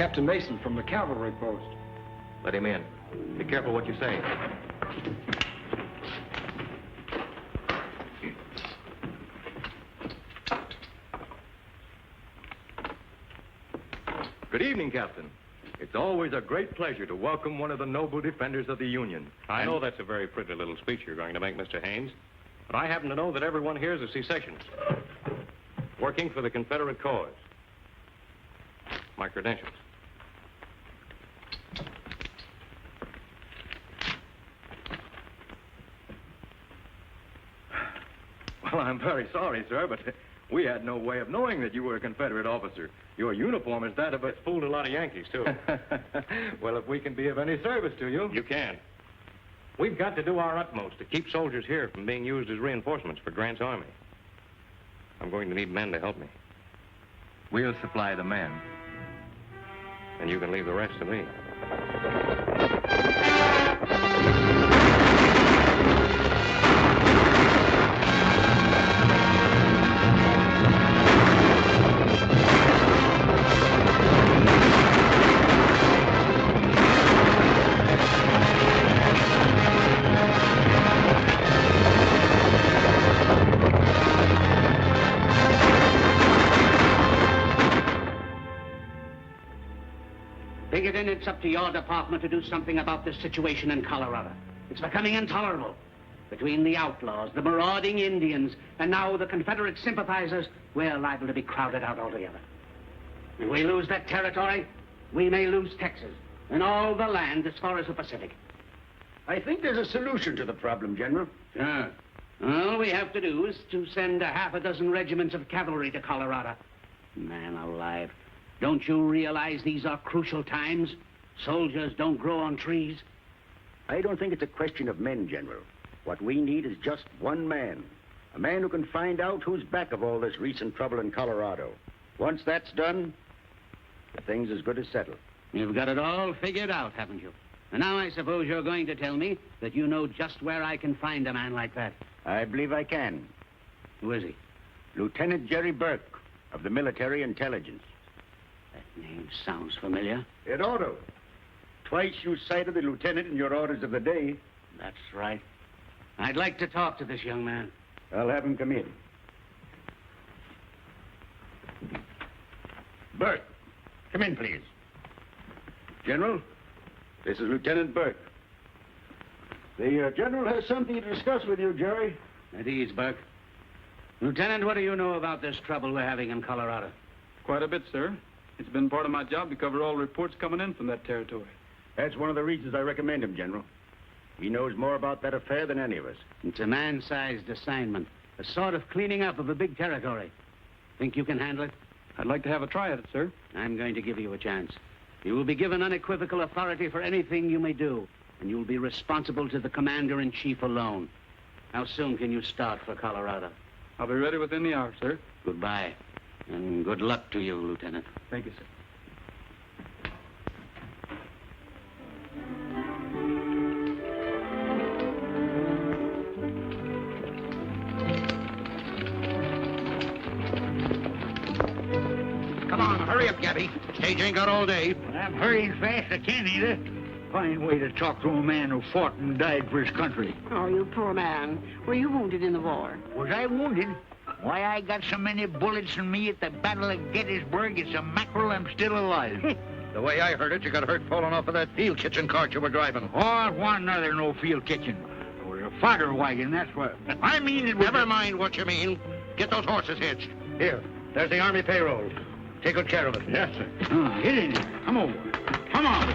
Captain Mason from the cavalry post. Let him in. Be careful what you say. Good evening, Captain. It's always a great pleasure to welcome one of the noble defenders of the Union. I know that's a very pretty little speech you're going to make, Mr. Haynes, but I happen to know that everyone here is a secessionist, working for the Confederate cause. My credentials. Well, I'm very sorry, sir, but we had no way of knowing that you were a Confederate officer. Your uniform is that of a... It's fooled a lot of Yankees, too. Well, if we can be of any service to you... You can. We've got to do our utmost to keep soldiers here from being used as reinforcements for Grant's army. I'm going to need men to help me. We'll supply the men. And you can leave the rest to me. Then it's up to your department to do something about this situation in Colorado. It's becoming intolerable. Between the outlaws, the marauding Indians, and now the Confederate sympathizers, we're liable to be crowded out altogether. If we lose that territory, we may lose Texas and all the land as far as the Pacific. I think there's a solution to the problem, General. Sure. All we have to do is to send half a dozen regiments of cavalry to Colorado. Man alive. Don't you realize these are crucial times? Soldiers don't grow on trees. I don't think it's a question of men, General. What we need is just one man. A man who can find out who's back of all this recent trouble in Colorado. Once that's done, the thing's as good as settled. You've got it all figured out, haven't you? And now I suppose you're going to tell me that you know just where I can find a man like that. I believe I can. Who is he? Lieutenant Jerry Burke of the Military Intelligence. That name sounds familiar. It ought to. Twice you cited the lieutenant in your orders of the day. That's right. I'd like to talk to this young man. I'll have him come in. Burke, come in, please. General, this is Lieutenant Burke. The General has something to discuss with you, Jerry. At ease, Burke. Lieutenant, what do you know about this trouble we're having in Colorado? Quite a bit, sir. It's been part of my job to cover all reports coming in from that territory. That's one of the reasons I recommend him, General. He knows more about that affair than any of us. It's a man-sized assignment, a sort of cleaning up of a big territory. Think you can handle it? I'd like to have a try at it, sir. I'm going to give you a chance. You will be given unequivocal authority for anything you may do, and you'll be responsible to the commander-in-chief alone. How soon can you start for Colorado? I'll be ready within the hour, sir. Goodbye, and good luck to you, Lieutenant. Thank you, sir. Come on, hurry up, Gabby. Stage ain't got all day. I'm hurrying fast I can, either. Fine way to talk to a man who fought and died for his country. Oh, you poor man. Were you wounded in the war? Was I wounded? Why, I got so many bullets in me at the Battle of Gettysburg, it's a mackerel I'm still alive. The way I heard it, you got hurt falling off of that field kitchen cart you were driving. Oh, it wasn't another no field kitchen. It was a fodder wagon, that's what. I mean it was... Never mind what you mean. Get those horses hitched. Here, there's the Army payroll. Take good care of it. Yes, sir. Get in there. Come over. Come on.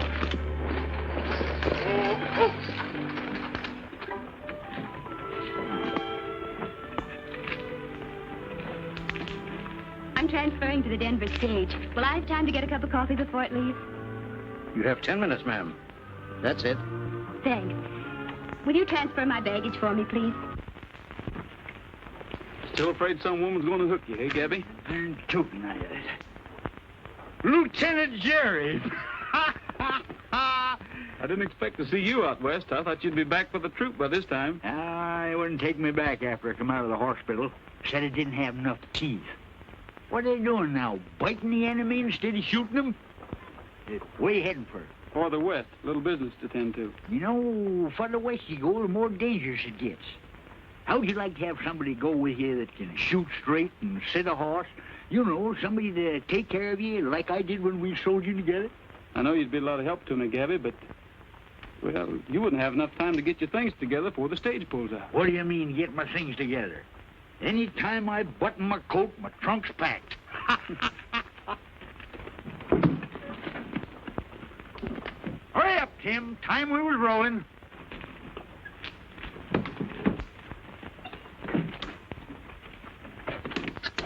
I'm transferring to the Denver stage. Will I have time to get a cup of coffee before it leaves? You have 10 minutes, ma'am. That's it. Thanks. Will you transfer my baggage for me, please? Still afraid some woman's going to hook you, eh, Gabby? I'm choking on it. Lieutenant Jerry! I didn't expect to see you out west. I thought you'd be back with the troop by this time. It wouldn't take me back after I come out of the hospital. Said it didn't have enough teeth. What are they doing now? Biting the enemy instead of shooting them? Where you heading for? Farther west. Little business to tend to. You know, farther west you go, the more dangerous it gets. How'd you like to have somebody go with you that can shoot straight and sit a horse? You know, somebody to take care of you like I did when we soldiered together? I know you'd be a lot of help to me, Gabby, but, well, you wouldn't have enough time to get your things together before the stage pulls out. What do you mean, get my things together? Any time I button my coat, my trunk's packed. Hurry up, Tim. Time we was rolling.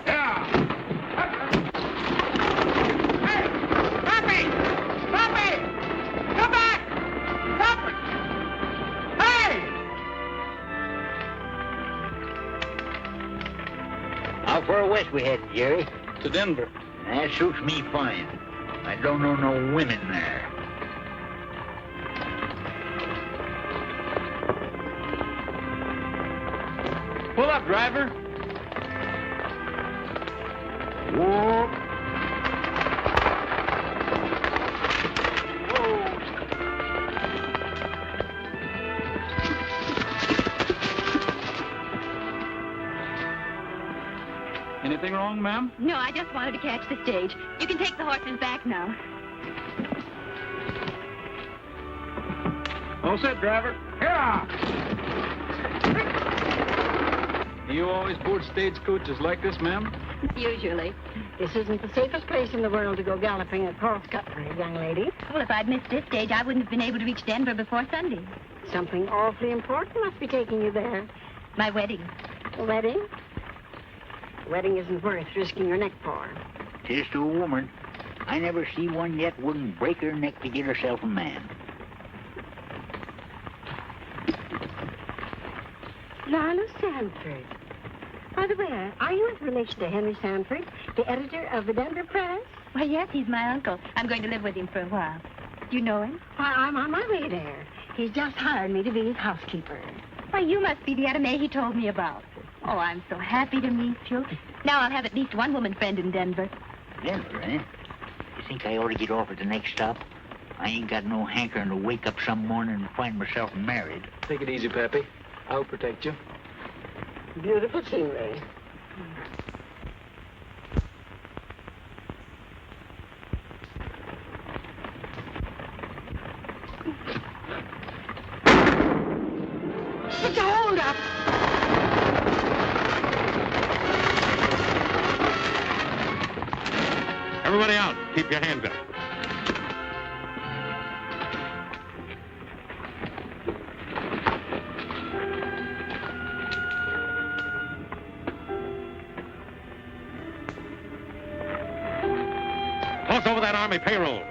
Yeah. Hey, stop me! Stop me! Come back! Stop it! Hey! How far west we headed, Jerry? To Denver. That suits me fine. I don't know no women there. Pull up, driver. Whoa. Anything wrong, ma'am? No, I just wanted to catch the stage. You can take the horses back now. All set, driver. Yeah. You always board stagecoaches like this, ma'am? Usually. This isn't the safest place in the world to go galloping across country, young lady. Well, if I'd missed this stage, I wouldn't have been able to reach Denver before Sunday. Something awfully important must be taking you there. My wedding. A wedding? A wedding isn't worth risking your neck for. Tis to a woman. I never see one yet wouldn't break her neck to get herself a man. Lila Sanford. By the way, are you in relation to Henry Sanford, the editor of the Denver Press? Why, yes, he's my uncle. I'm going to live with him for a while. Do you know him? Why, I'm on my way there. He's just hired me to be his housekeeper. Why, you must be the Etta Mae he told me about. Oh, I'm so happy to meet you. Now I'll have at least one woman friend in Denver. Denver, eh? You think I ought to get off at the next stop? I ain't got no hankering to wake up some morning and find myself married. Take it easy, Pappy. I'll protect you. Beautiful scenery. It's a hold-up. Everybody out. Keep your hands up. Toss over that Army payroll.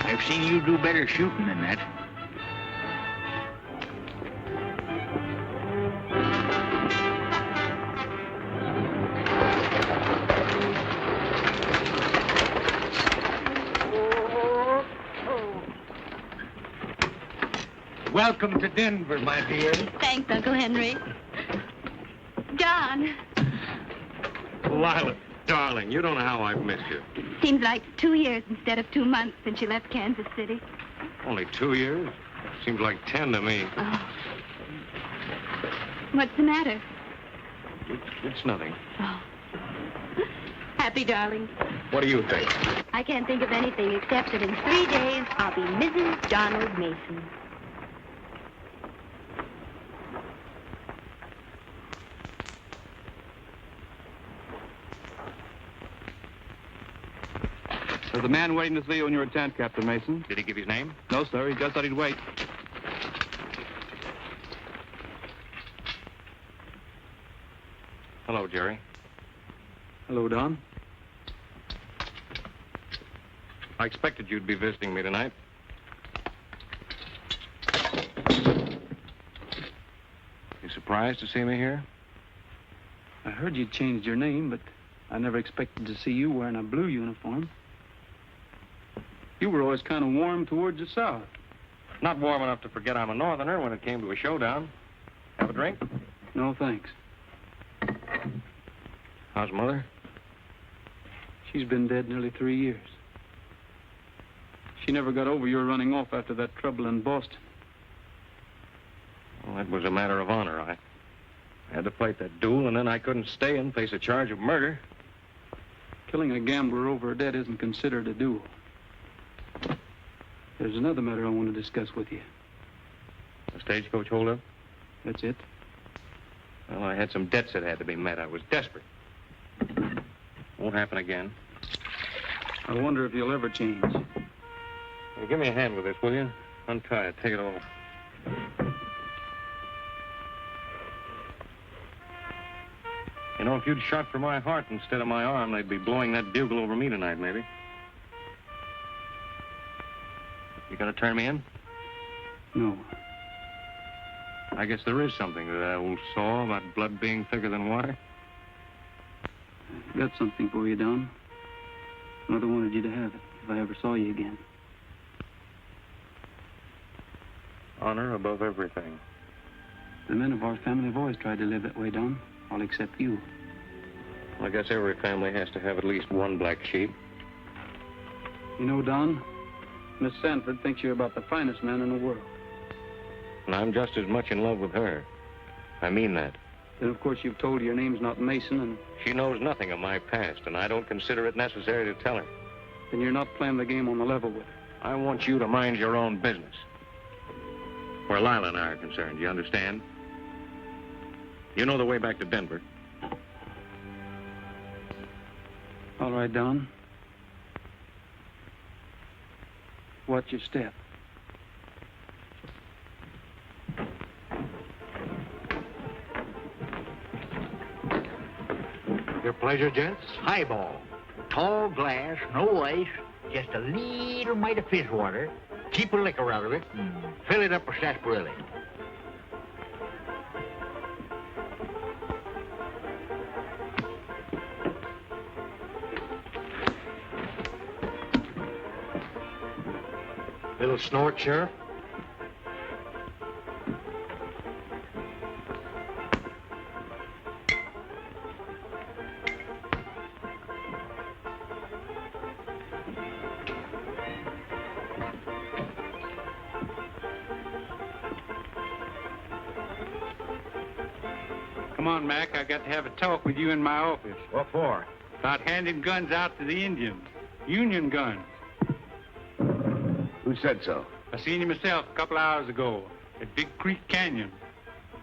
I've seen you do better shooting than that. Welcome to Denver, my dear. Thanks, Uncle Henry. John, Lila, darling, you don't know how I've missed you. seems like 2 years instead of 2 months since you left Kansas City. Only 2 years? Seems like 10 to me. Oh. What's the matter? It's nothing. Oh. Happy, darling. What do you think? I can't think of anything except that in 3 days I'll be Mrs. Donald Mason. There's a man waiting to see you in your tent, Captain Mason. Did he give his name? No, sir. He just said he'd wait. Hello, Jerry. Hello, Don. I expected you'd be visiting me tonight. surprised to see me here? I heard you'd changed your name, but I never expected to see you wearing a blue uniform. You were always kind of warm towards the South. Not warm enough to forget I'm a Northerner when it came to a showdown. Have a drink? No, thanks. How's Mother? She's been dead nearly 3 years. She never got over your running off after that trouble in Boston. Well, that was a matter of honor. I had to fight that duel, and then I couldn't stay and face a charge of murder. Killing a gambler over a debt isn't considered a duel. There's another matter I want to discuss with you. The stagecoach holdup? That's it. Well, I had some debts that had to be met. I was desperate. Won't happen again. I wonder if you'll ever change. Hey, give me a hand with this, will you? Untie it. Take it off. You know, if you'd shot for my heart instead of my arm, they'd be blowing that bugle over me tonight, maybe. You gonna turn me in? No. I guess there is something to that old saw about blood being thicker than water. I got something for you, Don. Mother wanted you to have it if I ever saw you again. Honor above everything. The men of our family have always tried to live that way, Don. All except you. I guess every family has to have at least one black sheep. You know, Don, Miss Sanford thinks you're about the finest man in the world. And I'm just as much in love with her. I mean that. Then, of course, you've told her your name's not Mason, and She knows nothing of my past, and I don't consider it necessary to tell her. then you're not playing the game on the level with her. I want you to mind your own business. Where Lila and I are concerned, you understand? You know the way back to Denver. All right, Don. Watch your step. Your pleasure, gents. Highball. Tall glass, no ice, just a little mite of fizz water. Keep the liquor out of it and fill it up with sarsaparilla. Little snort, Sheriff? Come on, Mac. I got to have a talk with you in my office. What for? About handing guns out to the Indians. Union guns. Who said so? I seen you myself a couple hours ago at Big Creek Canyon.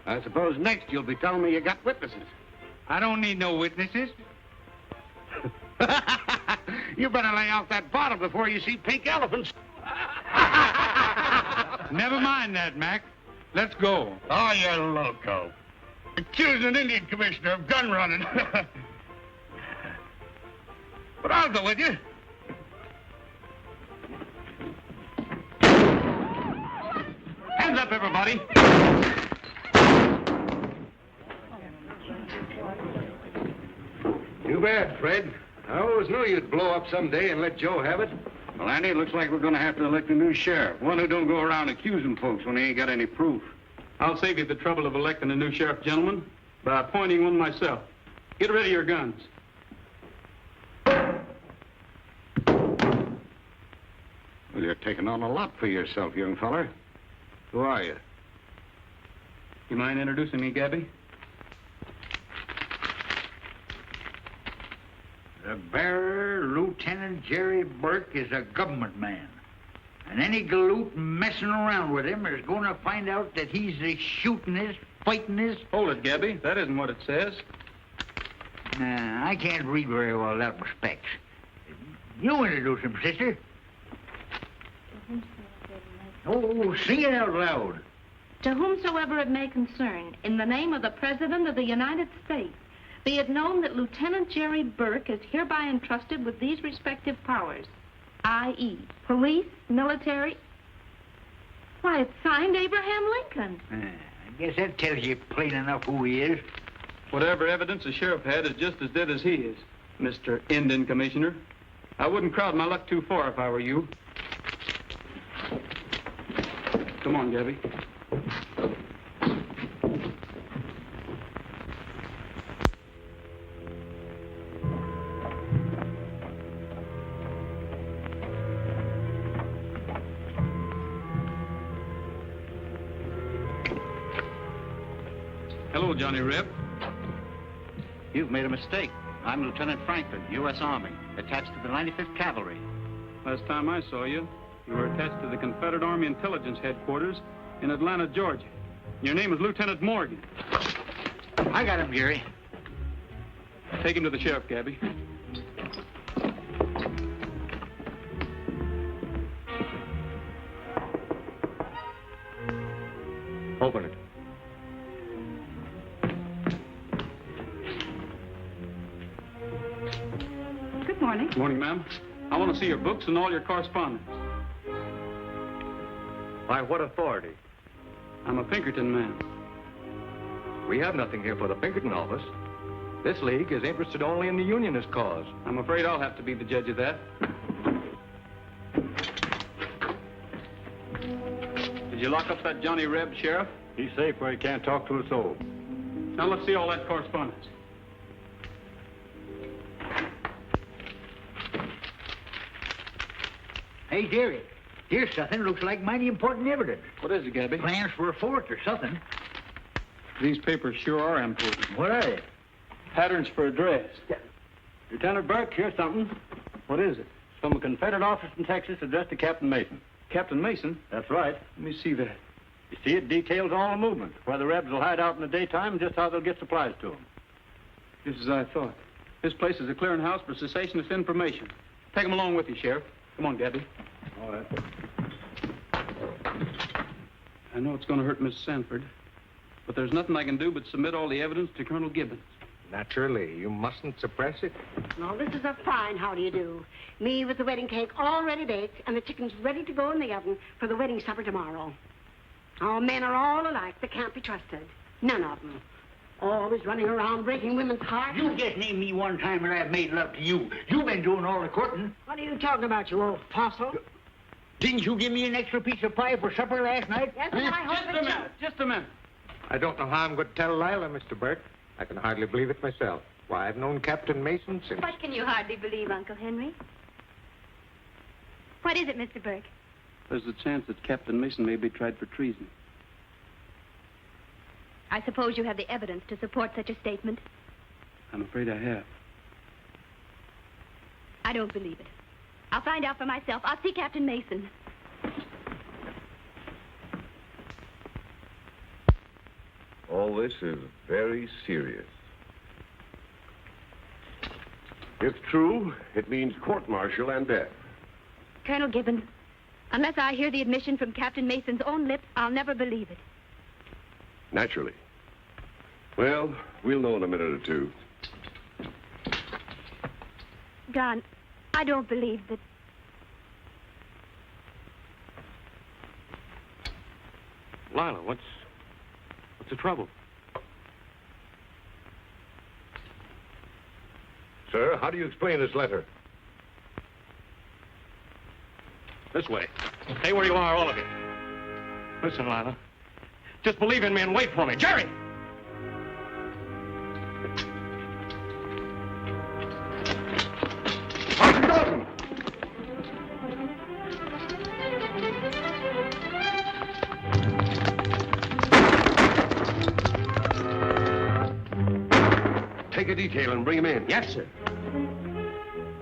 I suppose next you'll be telling me you got witnesses. I don't need no witnesses. You better lay off that bottle before you see pink elephants. Never mind that, Mac. Let's go. Oh, you're loco. Accusing an Indian commissioner of gun running. But I'll go with you. Hands up, everybody. Too bad, Fred. I always knew you'd blow up someday and let Joe have it. Well, Andy, it looks like we're going to have to elect a new sheriff. One who don't go around accusing folks when he ain't got any proof. I'll save you the trouble of electing a new sheriff, gentlemen, by appointing one myself. Get rid of your guns. Well, you're taking on a lot for yourself, young feller. Who are you? You mind introducing me, Gabby? The bearer, Lieutenant Jerry Burke, is a government man. And any galoot messing around with him is going to find out that he's a shootin'est, fightin'est. Hold it, Gabby. That isn't what it says. Nah, I can't read very well that respect. You introduce him, sister. Oh, sing it out loud. To whomsoever it may concern, in the name of the President of the United States, be it known that Lieutenant Jerry Burke is hereby entrusted with these respective powers, i.e., police, military. Why, it's signed Abraham Lincoln. Guess that tells you plain enough who he is. Whatever evidence the sheriff had is just as dead as he is, Mr. Indian Commissioner. I wouldn't crowd my luck too far if I were you. Come on, Gabby. Hello, Johnny Reb. You've made a mistake. I'm Lieutenant Franklin, U.S. Army, attached to the 95th Cavalry. Last time I saw you, you were attached to the Confederate Army Intelligence Headquarters in Atlanta, Georgia. Your name is Lieutenant Morgan. I got him, Jerry. Take him to the sheriff, Gabby. Open it. Good morning. Good morning, ma'am. I want to see your books and all your correspondence. By what authority? I'm a Pinkerton man. We have nothing here for the Pinkerton office. This league is interested only in the Unionist cause. I'm afraid I'll have to be the judge of that. Did you lock up that Johnny Reb, Sheriff? He's safe where he can't talk to a soul. Now let's see all that correspondence. Hey, Jerry, here's something looks like mighty important evidence. What is it, Gabby? Plans for a fort or something. These papers sure are important. What are they? Patterns for a dress. Lieutenant Burke, here's something. What is it? It's from a Confederate officer in Texas addressed to Captain Mason. Captain Mason? That's right. Let me see that. You see, it details all the movement, where the Rebs will hide out in the daytime and just how they'll get supplies to them. Just as I thought. This place is a clearinghouse for cessationist information. Take them along with you, Sheriff. Come on, Gabby. All right. I know it's going to hurt Miss Sanford, but there's nothing I can do but submit all the evidence to Colonel Gibbons. Naturally, you mustn't suppress it. No, this is a fine how do you do. Me with the wedding cake already baked and the chickens ready to go in the oven for the wedding supper tomorrow. Our men are all alike. They can't be trusted. None of them. Always running around breaking women's hearts. You just named me one time when I've made love to you. You've been doing all the courting. What are you talking about, you old fossil? Didn't you give me an extra piece of pie for supper last night? Yes, and I hope Just a minute. Just a minute. I don't know how I'm going to tell Lila, Mr. Burke. I can hardly believe it myself. Why, I've known Captain Mason since... What can you hardly believe, Uncle Henry? What is it, Mr. Burke? There's a chance that Captain Mason may be tried for treason. I suppose you have the evidence to support such a statement. I'm afraid I have. I don't believe it. I'll find out for myself. I'll see Captain Mason. All this is very serious. If true, it means court-martial and death. Colonel Gibbons, unless I hear the admission from Captain Mason's own lips, I'll never believe it. Naturally. Well, we'll know in a minute or two. Don, I don't believe that... Lila, what's the trouble? Sir, how do you explain this letter? This way. Stay where you are, all of you. Listen, Lila. Just believe in me and wait for me. Jerry! Take a detail and bring him in. Yes, sir.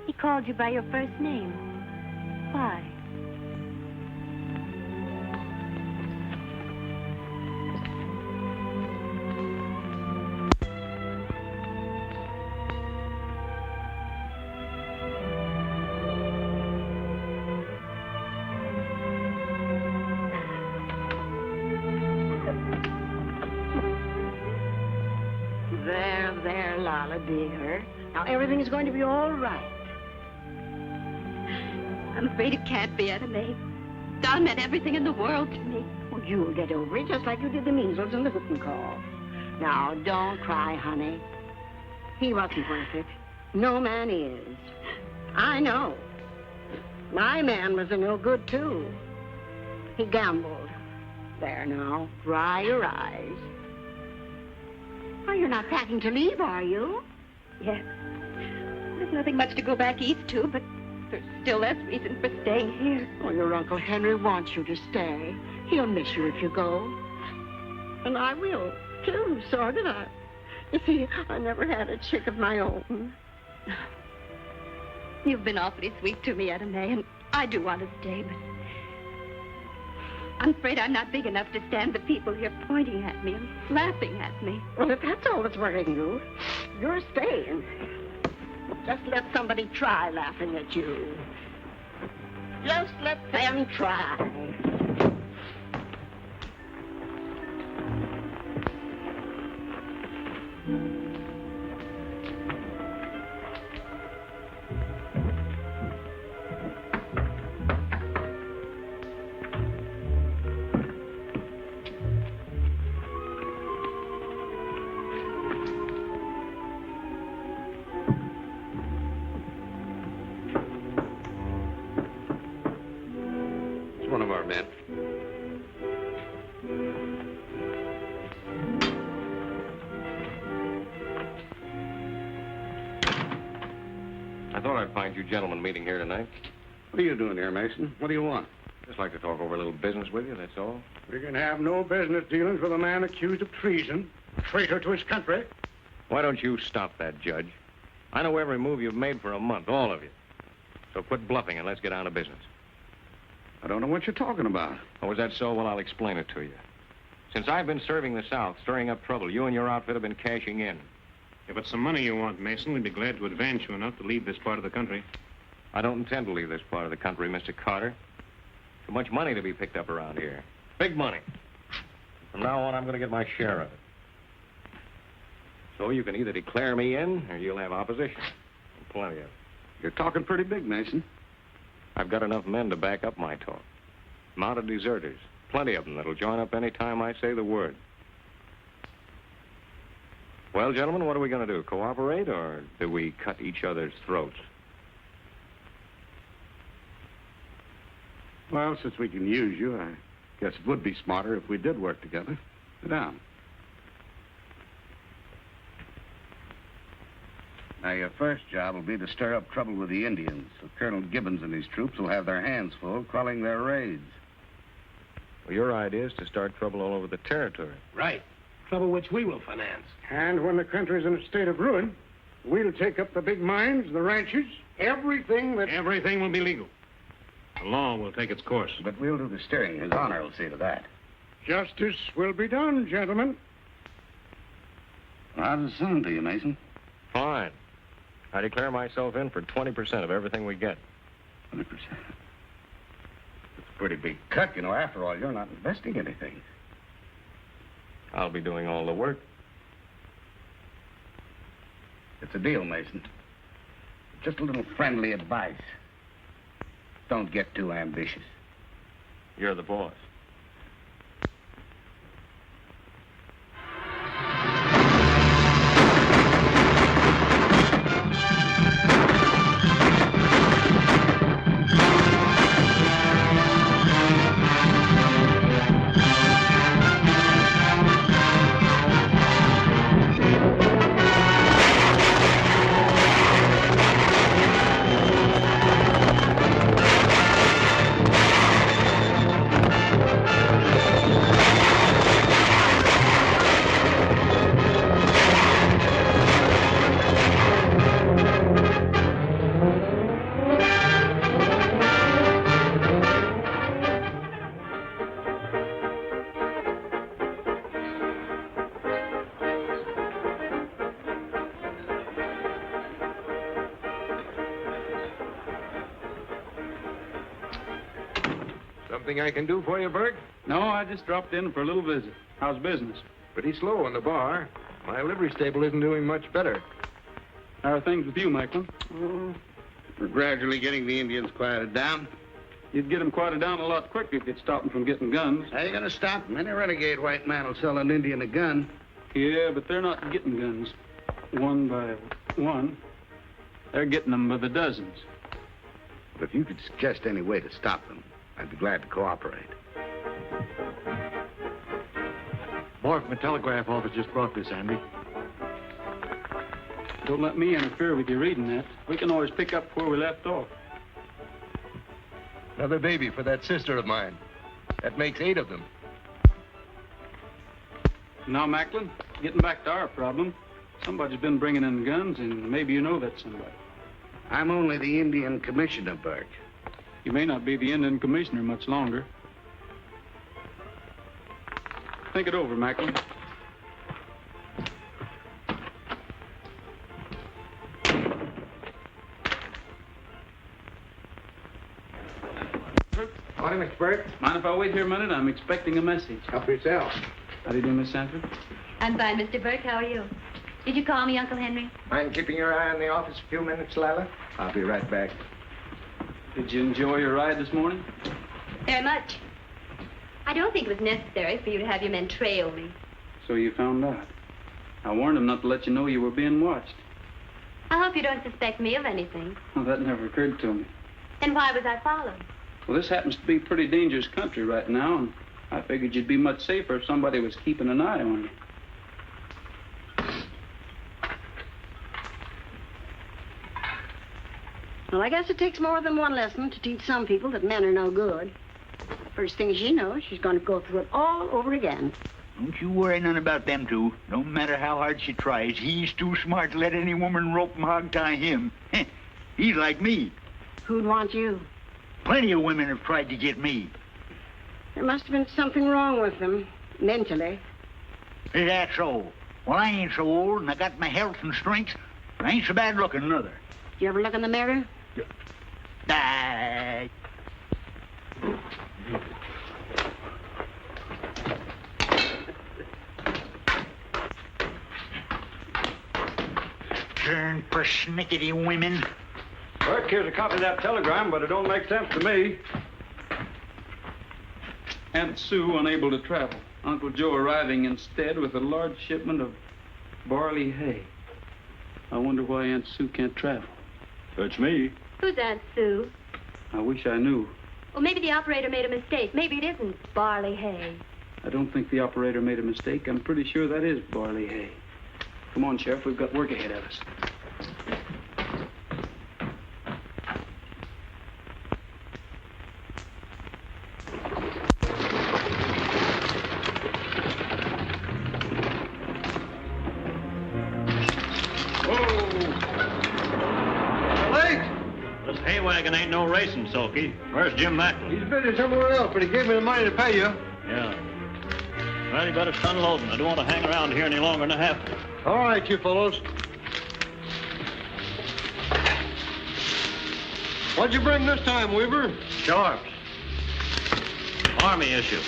He called you by your first name. Why? There, Lala, dear. Now, everything's going to be all right. I'm afraid it can't be, Anna May. Don meant everything in the world to me. Well, Oh, you'll get over it just like you did the measles and the whooping cough. Now, don't cry, honey. He wasn't worth it. No man is. I know. My man was a no good, too. He gambled. There now, dry your eyes. Oh, you're not packing to leave, are you? Yes. There's nothing much to go back east to, but there's still less reason for staying here. Oh, your Uncle Henry wants you to stay. He'll miss you if you go. And I will, too, so did I. You see, I never had a chick of my own. You've been awfully sweet to me, Etta May, and I do want to stay, but I'm afraid I'm not big enough to stand the people here pointing at me and laughing at me. Well, if that's all that's worrying you, you're staying. Just let somebody try laughing at you. Just let them try. One of our men. I thought I'd find you gentlemen meeting here tonight. What are you doing here, Mason? What do you want? Just like to talk over a little business with you, that's all. We can have no business dealings with a man accused of treason, traitor to his country. Why don't you stop that, Judge? I know every move you've made for a month, all of you. So quit bluffing and let's get down to business. I don't know what you're talking about. Oh, is that so? Well, I'll explain it to you. Since I've been serving the South, stirring up trouble, you and your outfit have been cashing in. If it's some money you want, Mason, we'd be glad to advance you enough to leave this part of the country. I don't intend to leave this part of the country, Mr. Carter. Too much money to be picked up around here. Big money. From now on, I'm going to get my share of it. So you can either declare me in, or you'll have opposition. And plenty of it. You're talking pretty big, Mason. I've got enough men to back up my talk. Mounted deserters. Plenty of them that'll join up any time I say the word. Well, gentlemen, what are we going to do? Cooperate, or do we cut each other's throats? Well, since we can use you, I guess it would be smarter if we did work together. Sit down. Now, your first job will be to stir up trouble with the Indians, so Colonel Gibbons and his troops will have their hands full quelling their raids. Well, your idea is to start trouble all over the territory. Right. Trouble which we will finance. And when the country's in a state of ruin, we'll take up the big mines, the ranches, everything that... Everything will be legal. The law will take its course. But we'll do the steering. His honor will see to that. Justice will be done, gentlemen. Well, how does it sound to you, Mason? Fine. I declare myself in for 20% of everything we get. 20%. That's a pretty big cut. You know, after all, you're not investing anything. I'll be doing all the work. It's a deal, Mason. Just a little friendly advice. Don't get too ambitious. You're the boss. Something I can do for you, Burke? No, I just dropped in for a little visit. How's business? Pretty slow on the bar. My livery stable isn't doing much better. How are things with you, Macklin? We're gradually getting the Indians quieted down. You'd get them quieted down a lot quicker if you'd stop them from getting guns. How you going to stop them? Any renegade white man will sell an Indian a gun. Yeah, but they're not getting guns one by one. They're getting them by the dozens. But if you could suggest any way to stop them, I'd be glad to cooperate. Boy from the telegraph office just brought this, Andy. Don't let me interfere with you reading that. We can always pick up where we left off. Another baby for that sister of mine. That makes 8 of them. Now, Macklin, getting back to our problem, somebody's been bringing in guns, and maybe you know that somebody. I'm only the Indian commissioner, Burke. You may not be the Indian commissioner much longer. Think it over, Macklin. Morning, Mr. Burke. Mind if I wait here a minute? I'm expecting a message. Help yourself. How do you do, Miss Sanford? I'm fine, Mr. Burke. How are you? Did you call me, Uncle Henry? Mind keeping your eye on the office a few minutes, Lila? I'll be right back. Did you enjoy your ride this morning? Very much. I don't think it was necessary for you to have your men trail me. So you found out. I warned them not to let you know you were being watched. I hope you don't suspect me of anything. Well, that never occurred to me. Then why was I followed? Well, this happens to be a pretty dangerous country right now, and I figured you'd be much safer if somebody was keeping an eye on you. Well, I guess it takes more than one lesson to teach some people that men are no good. First thing she knows, she's going to go through it all over again. Don't you worry none about them two. No matter how hard she tries, he's too smart to let any woman rope and hog tie him. He's like me. Who'd want you? Plenty of women have tried to get me. There must have been something wrong with them, mentally. Is that so? Well, I ain't so old, and I got my health and strength. I ain't so bad looking, neither. You ever look in the mirror? Turn persnickety women. Burke, here's a copy of that telegram, but it don't make sense to me. Aunt Sue unable to travel. Uncle Joe arriving instead with a large shipment of barley hay. I wonder why Aunt Sue can't travel. That's me. Who's Aunt Sue? I wish I knew. Well, maybe the operator made a mistake. Maybe it isn't barley hay. I don't think the operator made a mistake. I'm pretty sure that is barley hay. Come on, Sheriff. We've got work ahead of us. Wagon ain't no racing, Sulky. Where's Jim Macklin? He's busy somewhere else, but he gave me the money to pay you. Yeah. Well, you better start loading. I don't want to hang around here any longer than I have to. All right, you fellows. What'd you bring this time, Weaver? Sharps. Army issue.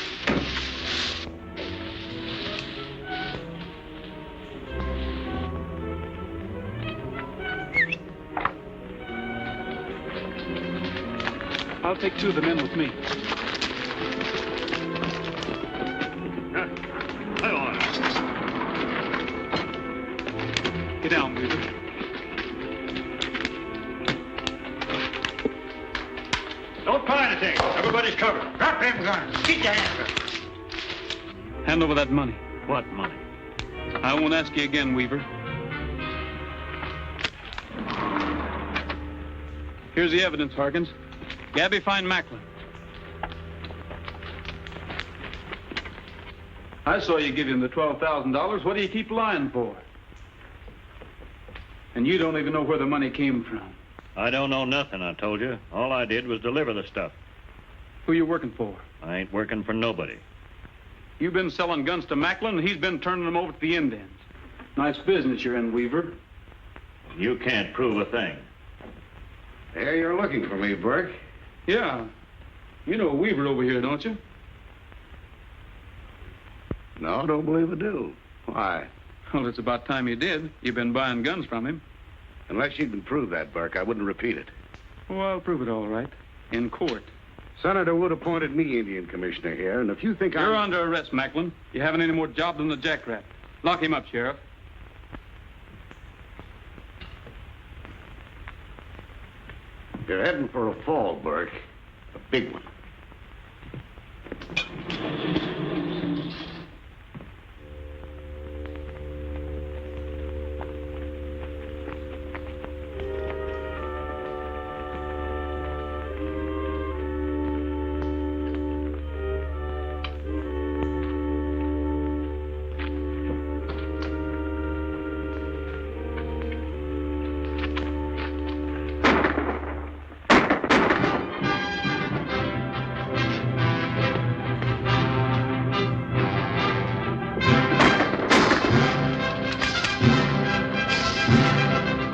I'll take 2 of the men with me. Get down, Weaver. Don't try anything. Everybody's covered. Drop them guns. Get your hands up. Hand over that money. What money? I won't ask you again, Weaver. Here's the evidence, Harkins. Gabby, find Macklin. I saw you give him the $12,000. What do you keep lying for? And you don't even know where the money came from. I don't know nothing, I told you. All I did was deliver the stuff. Who you working for? I ain't working for nobody. You've been selling guns to Macklin, and he's been turning them over to the Indians. Nice business you're in, Weaver. You can't prove a thing. There you're looking for me, Burke. Yeah. You know Weaver over here, don't you? No, don't believe I do. Why? Well, it's about time you did. You've been buying guns from him. Unless you can prove that, Burke, I wouldn't repeat it. Oh, I'll prove it all right. In court. Senator Wood appointed me Indian commissioner here, and if you think You're I'm... under arrest, Macklin. You haven't any more job than the jackrabbit. Lock him up, Sheriff. You're heading for a fall, Burke. A big one.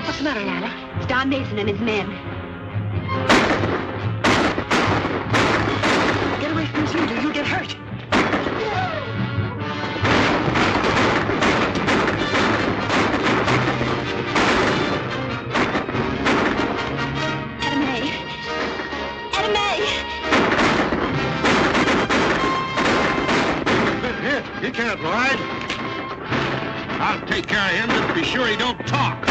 What's the matter, Lila? It's Don Mason and his men. Get away from this window. You'll get hurt. He can't ride. I'll take care of him, just be sure he don't talk.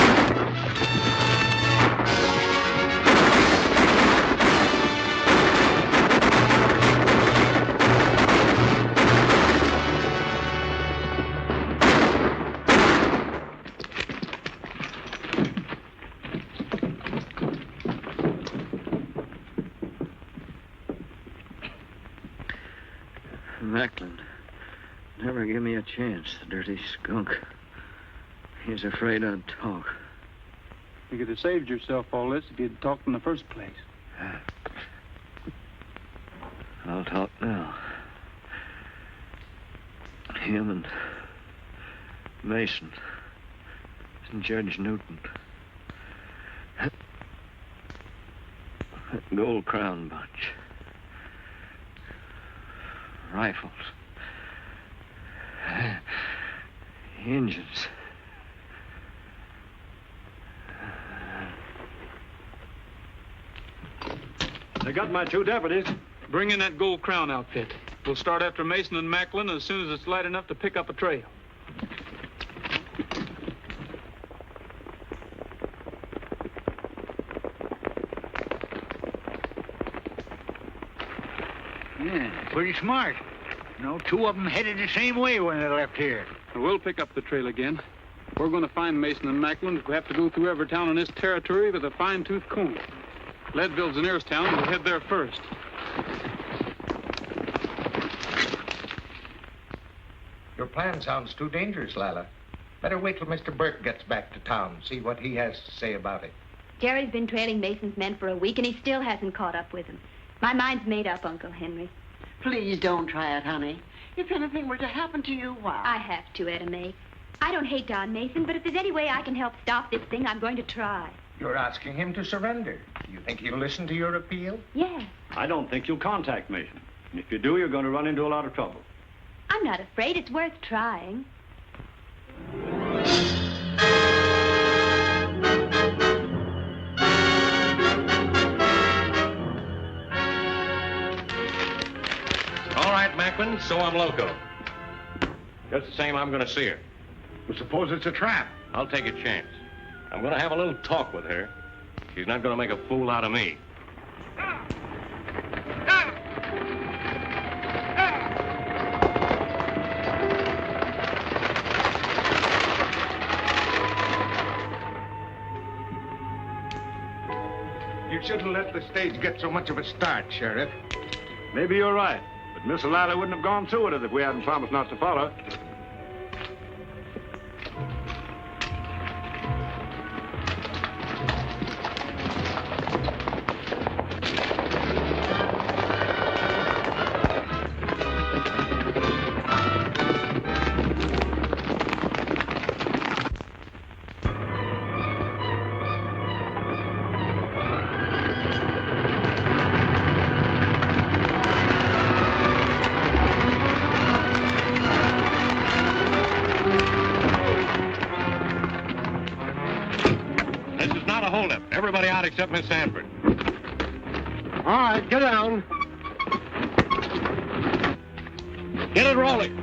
Macklin. Never give me a chance, the dirty skunk. He's afraid I'd talk. You could have saved yourself all this if you'd talked in the first place. I'll talk now. Him and Mason and Judge Newton. That gold crown bunch. Rifles. Engines. They got my 2 deputies. Bring in that gold crown outfit. We'll start after Mason and Macklin as soon as it's light enough to pick up a trail. Yeah, pretty smart. You know, 2 of them headed the same way when they left here. We'll pick up the trail again. We're going to find Mason and Macklin. We have to go through every town in this territory with a fine-tooth comb. Leadville's the nearest town. We'll head there first. Your plan sounds too dangerous, Lila. Better wait till Mr. Burke gets back to town and see what he has to say about it. Jerry's been trailing Mason's men for a week, and he still hasn't caught up with them. My mind's made up, Uncle Henry. Please don't try it, honey. If anything were to happen to you, why? I have to, Etta May. I don't hate Don Mason, but if there's any way I can help stop this thing, I'm going to try. You're asking him to surrender. Do you think he'll listen to your appeal? Yes. I don't think you'll contact Mason. And if you do, you're going to run into a lot of trouble. I'm not afraid. It's worth trying. All right, Macklin, so I'm loco. Just the same, I'm going to see her. Well, suppose it's a trap. I'll take a chance. I'm going to have a little talk with her. She's not going to make a fool out of me. You shouldn't let the stage get so much of a start, Sheriff. Maybe you're right. But Miss Lila wouldn't have gone through with it if we hadn't promised not to follow. This is not a holdup. Everybody out except Miss Sanford. All right, get down. Get it rolling.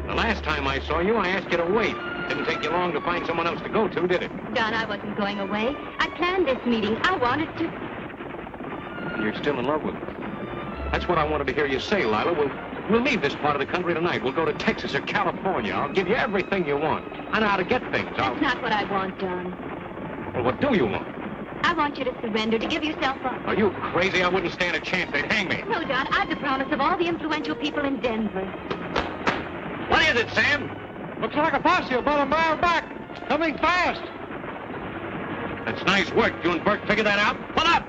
The last time I saw you, I asked you to wait. Didn't take you long to find someone else to go to, did it? Don, I wasn't going away. I planned this meeting. I wanted to... You're still in love with her. That's what I wanted to hear you say, Lila. We'll leave this part of the country tonight. We'll go to Texas or California. I'll give you everything you want. I know how to get things. That's not what I want, Don. Well, what do you want? I want you to surrender, to give yourself up. Are you crazy? I wouldn't stand a chance. They'd hang me. No, Don, I've the promise of all the influential people in Denver. What is it, Sam? Looks like a posse about a mile back. Coming fast. That's nice work. You and Burke figured that out? Pull up!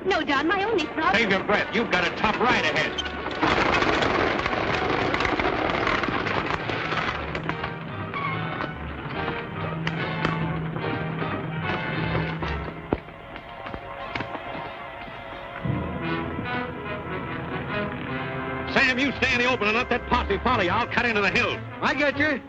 No, Don, my only problem... Save your breath. You've got a tough ride ahead. Sam, you stay in the open and let that posse follow you. I'll cut into the hills. I get you.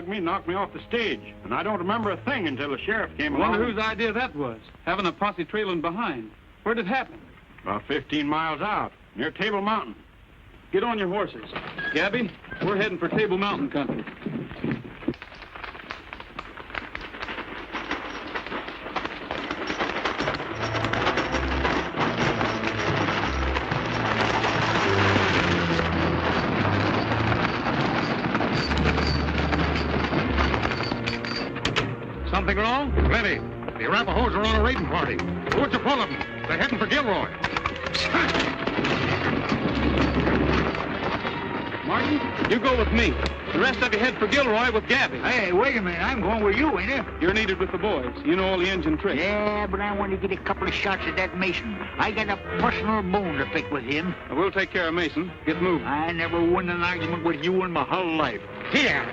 Me, knocked me off the stage, and I don't remember a thing until the sheriff came along. Wonder whose idea that was, having a posse trailing behind. Where did it happen? About 15 miles out, near Table Mountain. Get on your horses. Gabby, we're heading for Table Mountain country. Something wrong? Plenty. The Arapahoes are on a raiding party. The woods are full of them. They're heading for Gilroy. Martin, you go with me. The rest of you head for Gilroy with Gabby. Hey, wait a minute. I'm going with you, ain't I? You're needed with the boys. You know all the engine tricks. Yeah, but I want to get a couple of shots at that Mason. I got a personal bone to pick with him. We'll take care of Mason. Get moving. I never won an argument with you in my whole life. Here.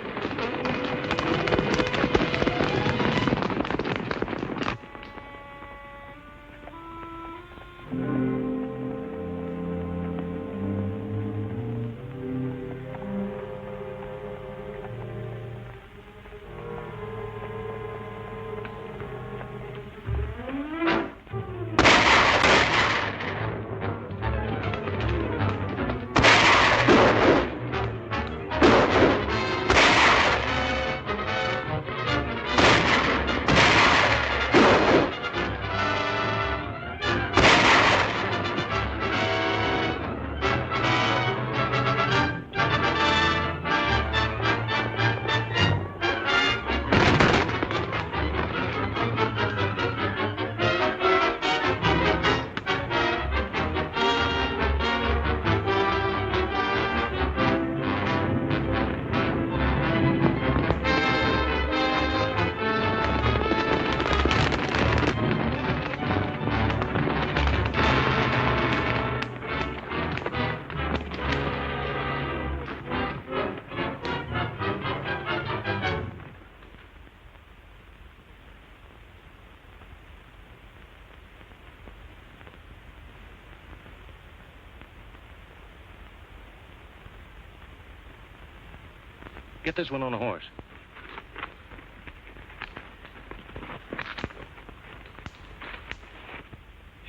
Get this one on a horse.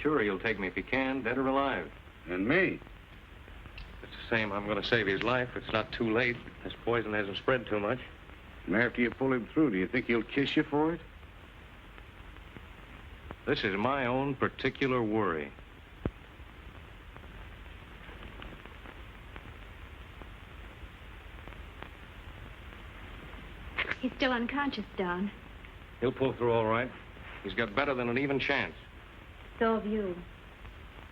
Sure, he'll take me if he can, dead or alive. And me. It's the same. I'm going to save his life. It's not too late. This poison hasn't spread too much. And after you pull him through, do you think he'll kiss you for it? This is my own particular worry. He's still unconscious, Don. He'll pull through all right. He's got better than an even chance. So have you.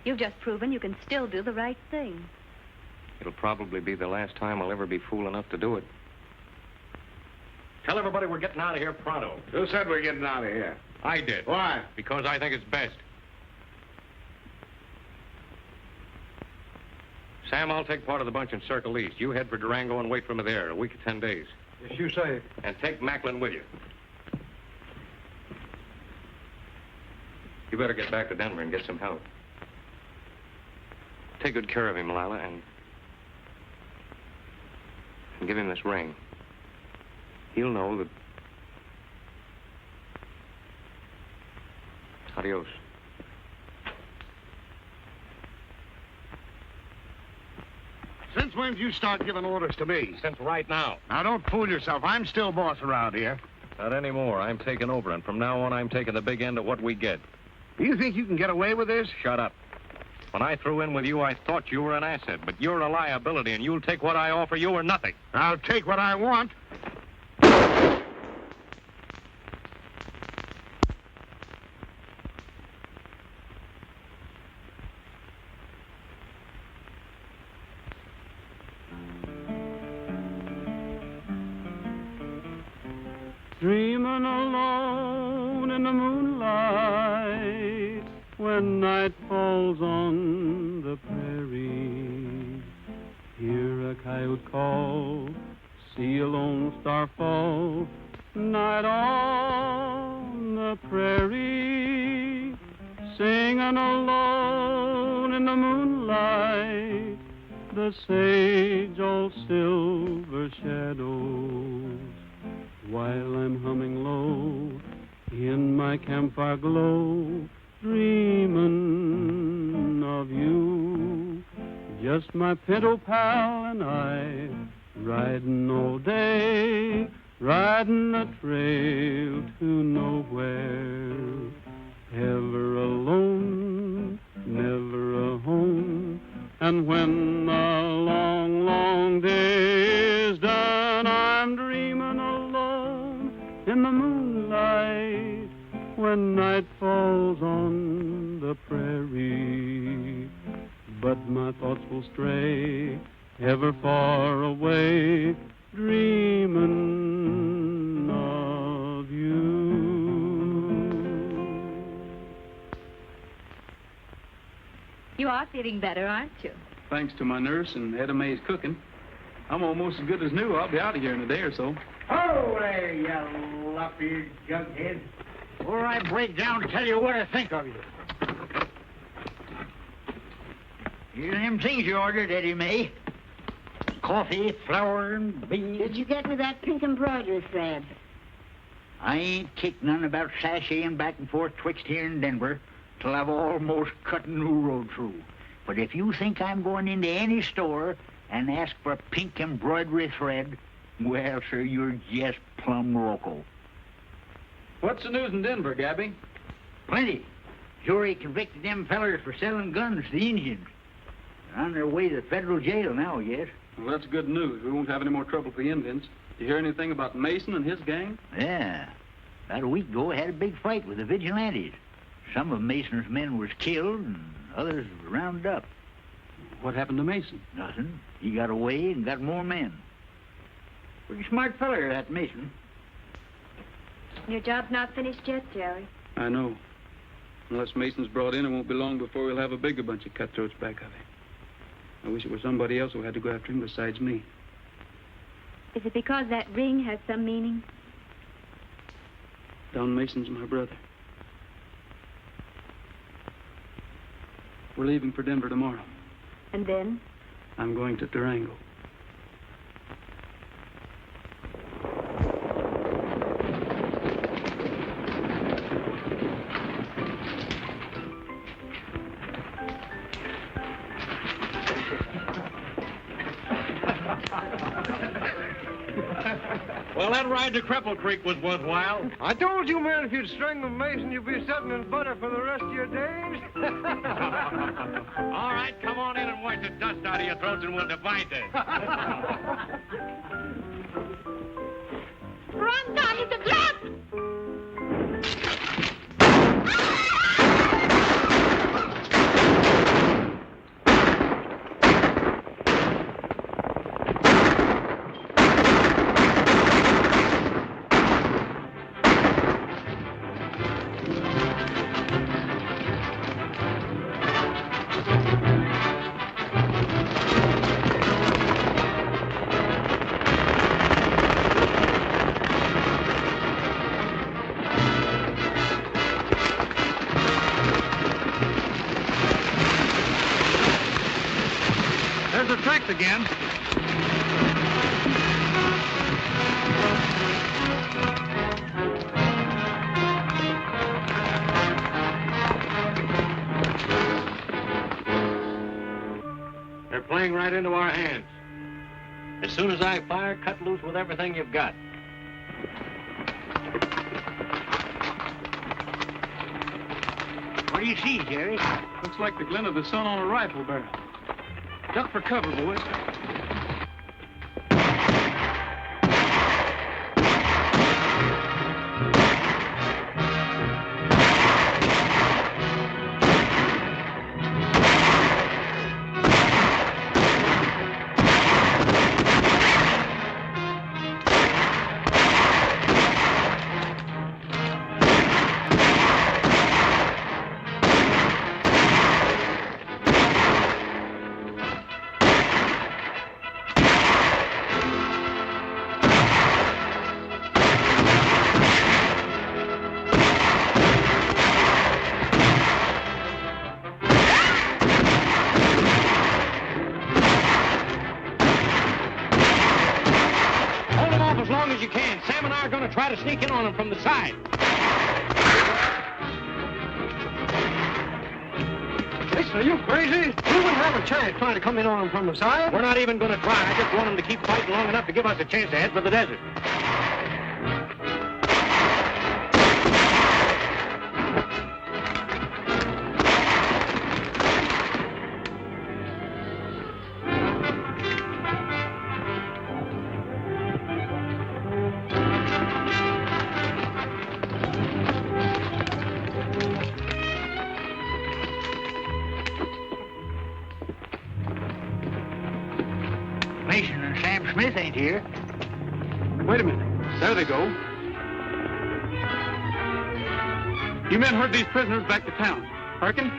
You've just proven you can still do the right thing. It'll probably be the last time I'll ever be fool enough to do it. Tell everybody we're getting out of here pronto. Who said we're getting out of here? I did. Why? Because I think it's best. Sam, I'll take part of the bunch and circle east. You head for Durango and wait for me there, a week or 10 days. Yes, you say. And take Macklin with you. You better get back to Denver and get some help. Take good care of him, Lila, and give him this ring. He'll know that... Adios. Since when did you start giving orders to me? Since right now. Now, don't fool yourself. I'm still boss around here. Not anymore. I'm taking over, and from now on, I'm taking the big end of what we get. Do you think you can get away with this? Shut up. When I threw in with you, I thought you were an asset, but you're a liability, and you'll take what I offer you or nothing. I'll take what I want. Dreaming alone in the moonlight when night falls on the prairie. Hear a coyote call, see a lone star fall, night on the prairie. Singing alone in the moonlight, the sage all silver shadows. While I'm humming low in my campfire glow, dreaming of you. Just my pinto pal and I, riding all day, riding a trail to nowhere. Ever alone, never a home, and when the long, long day is done, I'm dreaming alone in the moonlight when night falls on the prairie. But my thoughts will stray ever far away, dreaming of you. You are feeling better, aren't you? Thanks to my nurse and Etta Mae's cooking. I'm almost as good as new. I'll be out of here in a day or so. Oh, there, you lop-eared jughead. Or I break down to tell you what I think of you. Here's them things you ordered, Eddie Mae. Coffee, flour, and beans. Did you get me that pink embroidery thread? I ain't kicked none about sashaying back and forth twixt here and Denver till I've almost cut a new road through. But if you think I'm going into any store and ask for a pink embroidery thread, well, sir, you're just plumb loco. What's the news in Denver, Gabby? Plenty. Jury convicted them fellers for selling guns to the Indians. They're on their way to the federal jail now, yes. Well, that's good news. We won't have any more trouble for the Indians. You hear anything about Mason and his gang? Yeah. About a week ago, I had a big fight with the vigilantes. Some of Mason's men was killed and others rounded up. What happened to Mason? Nothing. He got away and got more men. Pretty smart feller, that Mason. Your job's not finished yet, Jerry. I know. Unless Mason's brought in, it won't be long before we'll have a bigger bunch of cutthroats back of him. I wish it were somebody else who had to go after him besides me. Is it because that ring has some meaning? Don Mason's my brother. We're leaving for Denver tomorrow. And then? I'm going to Durango. Well, that ride to Cripple Creek was worthwhile. I told you, man, if you'd strangle Mason, you'd be sitting in butter for the rest of your days. All right, come on in and wash the dust out of your throats and we'll divide this. Run, Don, it's a trap! again. They're playing right into our hands. As soon as I fire, cut loose with everything you've got. What do you see, Jerry? Looks like the glint of the sun on a rifle barrel. Duck for cover, boys. Try to sneak in on them from the side. Listen, are you crazy? We wouldn't have a chance trying to come in on them from the side. We're not even going to try. I just want them to keep fighting long enough to give us a chance to head for the desert. Mason and Sam Smith ain't here. Wait a minute. There they go. You men heard these prisoners back to town. Harkin,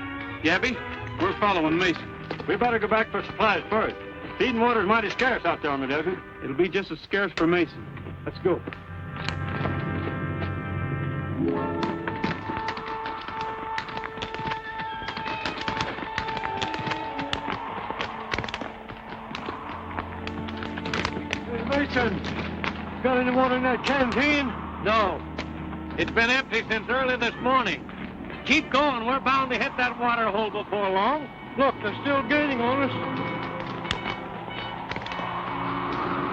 Gabby, we're following Mason. We better go back for supplies first. Feed and water's mighty scarce out there on the desert. It'll be just as scarce for Mason. Let's go. Mason, got any water in that canteen? No. It's been empty since early this morning. Keep going. We're bound to hit that water hole before long. Look, they're still gaining on us.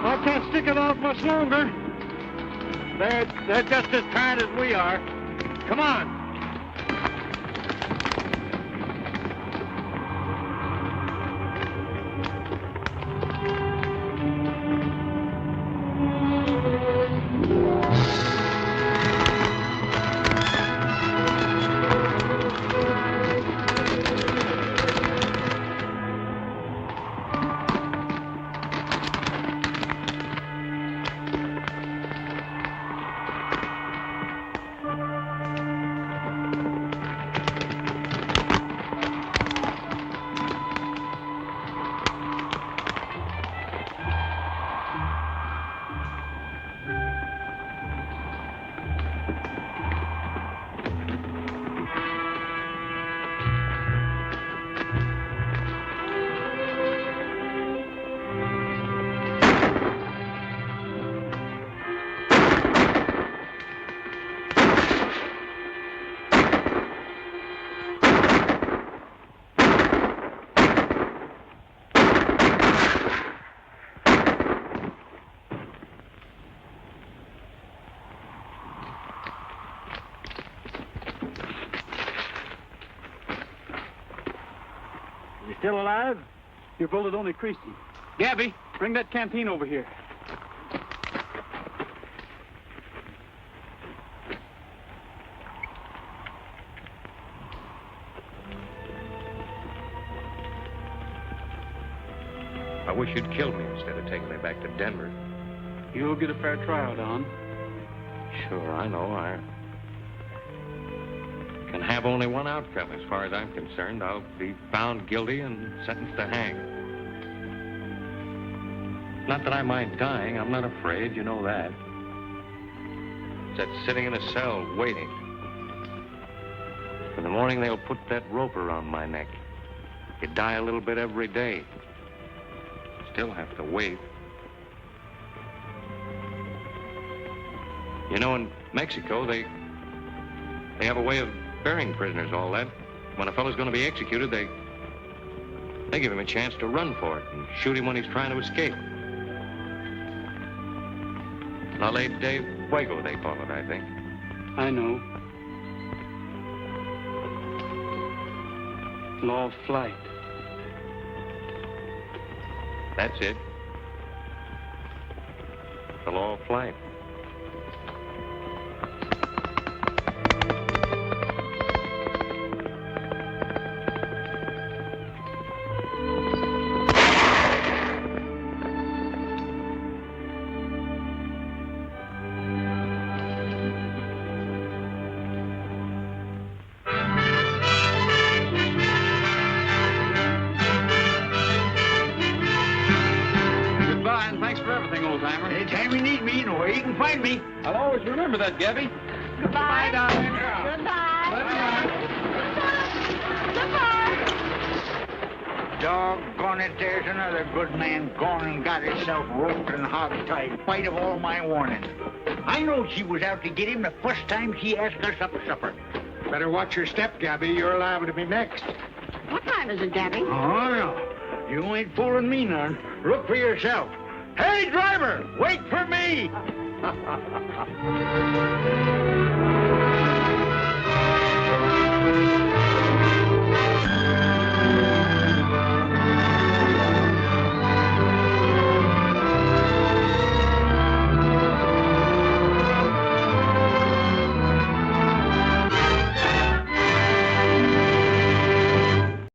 I can't stick it out much longer. They're just as tired as we are. Come on. Still alive? Your bullet only creased him. Gabby, Bring that canteen over here. I wish you'd killed me instead of taking me back to Denver. You'll get a fair trial, Don. Sure, I know. I can have only one outcome. As far as I'm concerned, I'll be found guilty and sentenced to hang. Not that I mind dying. I'm not afraid. You know that. It's that sitting in a cell waiting. In the morning, they'll put that rope around my neck. You die a little bit every day. still have to wait. You know, in Mexico, they have a way of burying prisoners, all that. When a fellow's going to be executed, they give him a chance to run for it and shoot him when he's trying to escape. La Ley de Fuego, they call it, I think. I know. Law of flight. That's it. The law of flight. Goodbye, and thanks for everything, old-timer. Anytime you need me, you know where you can find me. I'll always remember that, Gabby. Goodbye. darling. Doggone it, there's another good man gone and got himself roped and hog-tied, spite of all my warning. I know she was out to get him the first time she asked us up to supper. Better watch your step, Gabby. You're liable to be next. What time is it, Gabby? Oh, no. You ain't fooling me none. Look for yourself. Hey, driver, wait for me!